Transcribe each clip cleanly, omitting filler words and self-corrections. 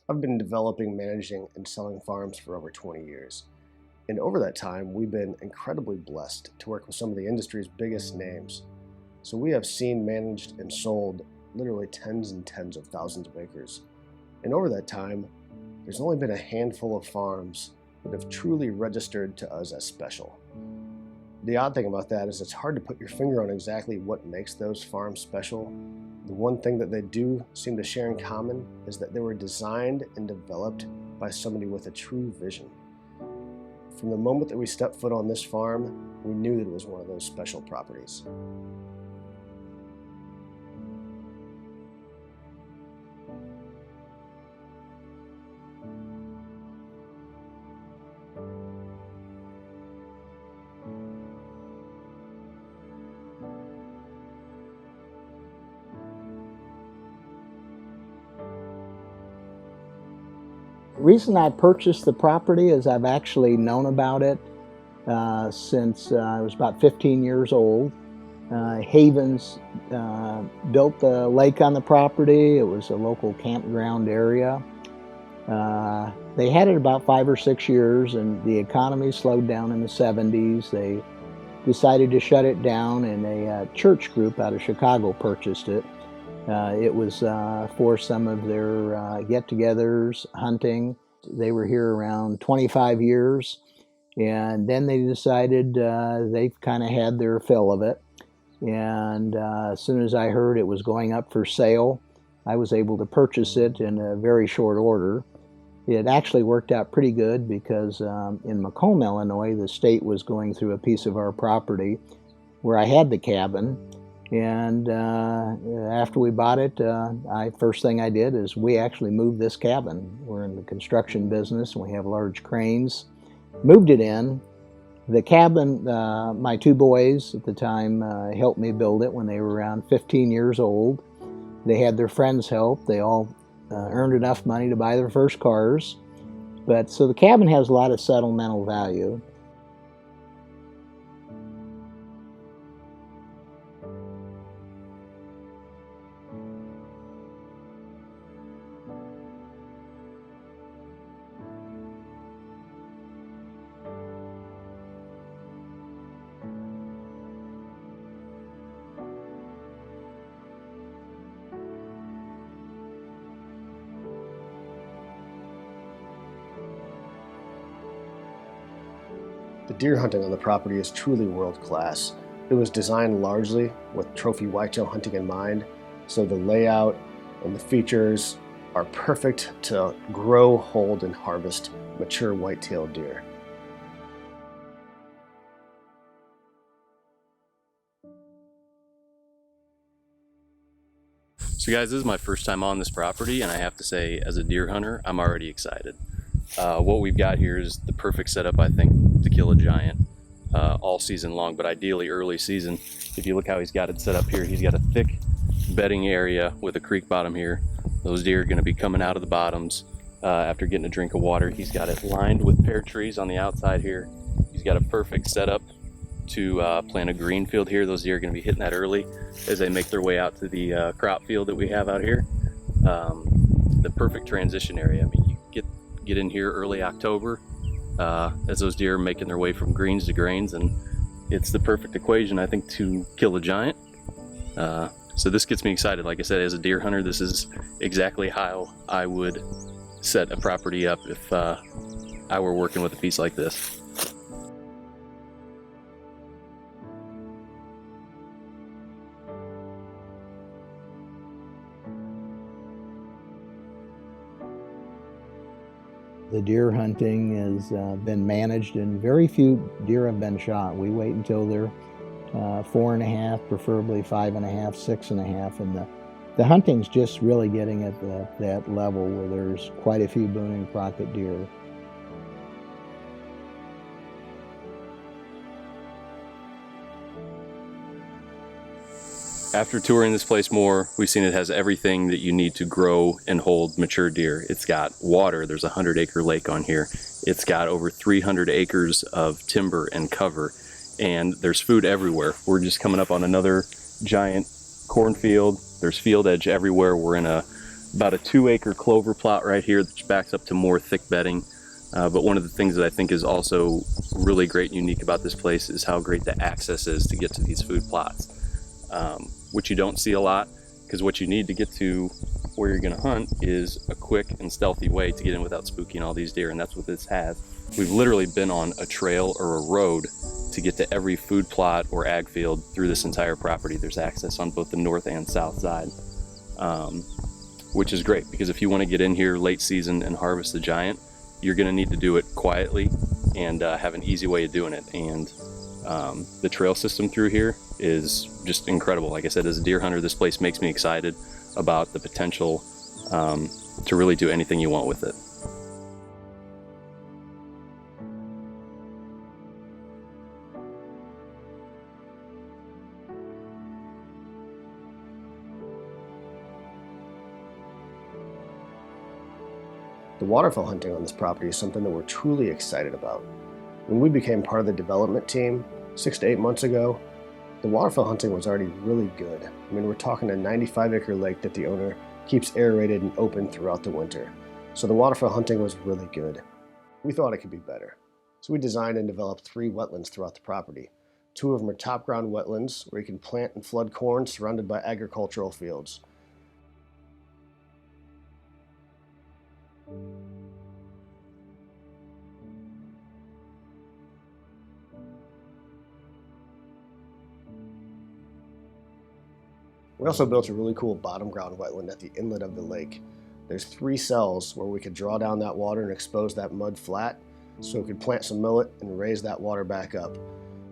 I've been developing, managing, and selling farms for over 20 years. And over that time, we've been incredibly blessed to work with some of the industry's biggest names. So we have seen, managed, and sold literally tens and tens of thousands of acres. And over that time, there's only been a handful of farms that have truly registered to us as special. The odd thing about that is it's hard to put your finger on exactly what makes those farms special. The one thing that they do seem to share in common is that they were designed and developed by somebody with a true vision. From the moment that we stepped foot on this farm, we knew that it was one of those special properties. The reason I purchased the property is I've actually known about it since I was about 15 years old. Havens built the lake on the property. It was a local campground area. They had it about 5 or 6 years, and the economy slowed down in the 70s. They decided to shut it down, and a church group out of Chicago purchased it. It was for some of their get-togethers, hunting. They were here around 25 years, and then they decided they kind of had their fill of it. And as soon as I heard it was going up for sale, I was able to purchase it in a very short order. It actually worked out pretty good because in Macomb, Illinois, the state was going through a piece of our property where I had the cabin. And after we bought it, first thing I did is we actually moved this cabin. We're in the construction business and we have large cranes. Moved it in. The cabin, my two boys at the time helped me build it when they were around 15 years old. They had their friends help. They all earned enough money to buy their first cars. So the cabin has a lot of sentimental value. The deer hunting on the property is truly world-class. It was designed largely with trophy whitetail hunting in mind, so the layout and the features are perfect to grow, hold, and harvest mature whitetail deer. So guys, this is my first time on this property, and I have to say, as a deer hunter, I'm already excited. What we've got here is the perfect setup, I think, to kill a giant all season long, but ideally early season. If you look how he's got it set up here, he's got a thick bedding area with a creek bottom here. Those deer are going to be coming out of the bottoms after getting a drink of water. He's got it lined with pear trees on the outside here. He's got a perfect setup to plant a green field here. Those deer are going to be hitting that early as they make their way out to the crop field that we have out here. The perfect transition area. I mean, you get in here early October as those deer are making their way from greens to grains, and it's the perfect equation, I think, to kill a giant. So this gets me excited. Like I said, as a deer hunter, this is exactly how I would set a property up if I were working with a piece like this. The deer hunting has been managed, and very few deer have been shot. We wait until they're 4.5, preferably 5.5, 6.5, and the hunting's just really getting at that level where there's quite a few Boone and Crockett deer. After touring this place more, we've seen it has everything that you need to grow and hold mature deer. It's got water. There's a 100-acre lake on here. It's got over 300 acres of timber and cover, and there's food everywhere. We're just coming up on another giant cornfield. There's field edge everywhere. We're in a about a 2-acre clover plot right here that backs up to more thick bedding. But one of the things that I think is also really great and unique about this place is how great the access is to get to these food plots, which you don't see a lot, because what you need to get to where you're going to hunt is a quick and stealthy way to get in without spooking all these deer, and that's what this has. We've literally been on a trail or a road to get to every food plot or ag field through this entire property. There's access on both the north and south side, which is great, because if you want to get in here late season and harvest the giant, you're going to need to do it quietly and have an easy way of doing it. And the trail system through here is just incredible. Like I said, as a deer hunter, this place makes me excited about the potential to really do anything you want with it. The waterfowl hunting on this property is something that we're truly excited about. When we became part of the development team 6 to 8 months ago, the waterfowl hunting was already really good. I mean, we're talking a 95-acre lake that the owner keeps aerated and open throughout the winter. So the waterfowl hunting was really good. We thought it could be better. So we designed and developed 3 wetlands throughout the property. 2 of them are top ground wetlands where you can plant and flood corn surrounded by agricultural fields. We also built a really cool bottom ground wetland at the inlet of the lake. There's 3 cells where we could draw down that water and expose that mud flat so we could plant some millet and raise that water back up.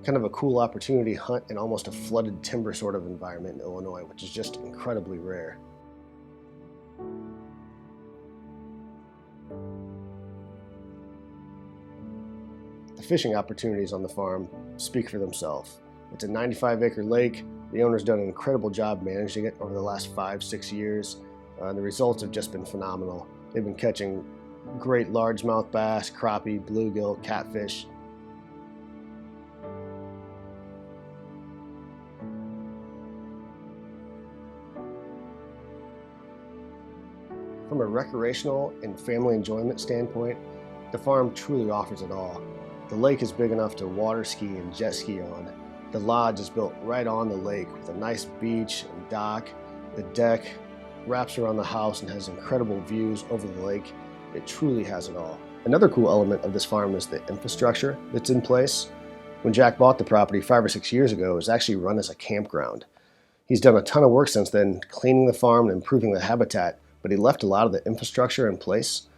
Kind of a cool opportunity hunt in almost a flooded timber sort of environment in Illinois, which is just incredibly rare. The fishing opportunities on the farm speak for themselves. It's a 95-acre lake. The owner's done an incredible job managing it over the last 5-6 years. The results have just been phenomenal. They've been catching great largemouth bass, crappie, bluegill, catfish. From a recreational and family enjoyment standpoint, the farm truly offers it all. The lake is big enough to water ski and jet ski on. The lodge is built right on the lake with a nice beach and dock. The deck wraps around the house and has incredible views over the lake. It truly has it all. Another cool element of this farm is the infrastructure that's in place. When Jack bought the property 5 or 6 years ago, it was actually run as a campground. He's done a ton of work since then, cleaning the farm and improving the habitat, but he left a lot of the infrastructure in place.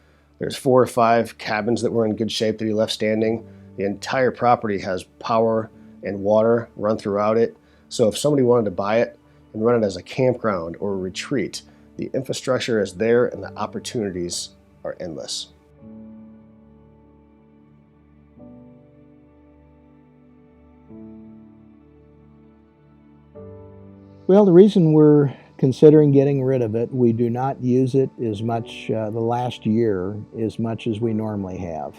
There's 4 or 5 cabins that were in good shape that he left standing. The entire property has power and water run throughout it. So if somebody wanted to buy it and run it as a campground or a retreat, the infrastructure is there and the opportunities are endless. Well, the reason we're considering getting rid of it, we do not use it as much the last year as much as we normally have.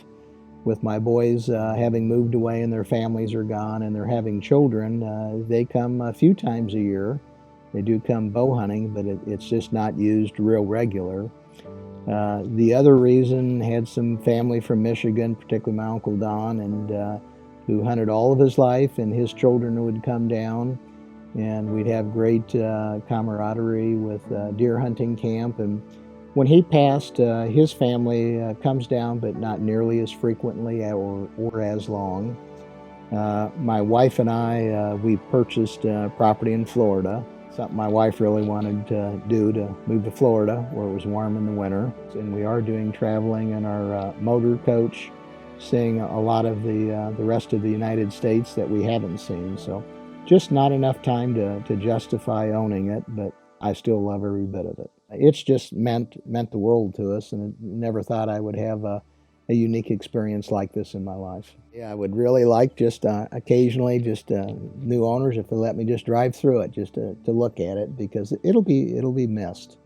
With my boys having moved away and their families are gone and they're having children, they come a few times a year. They do come bow hunting, but it's just not used real regular. The other reason, had some family from Michigan, particularly my Uncle Don, and who hunted all of his life, and his children would come down, and we'd have great camaraderie with deer hunting camp. And when he passed, his family comes down, but not nearly as frequently or as long. My wife and I, we purchased property in Florida. Something my wife really wanted to do, to move to Florida where it was warm in the winter. And we are doing traveling in our motor coach, seeing a lot of the rest of the United States that we haven't seen. So just not enough time to justify owning it, but I still love every bit of it. It's just meant the world to us, and I never thought I would have a unique experience like this in my life. Yeah, I would really like just occasionally just new owners, if they let me just drive through it, just to look at it, because it'll be missed.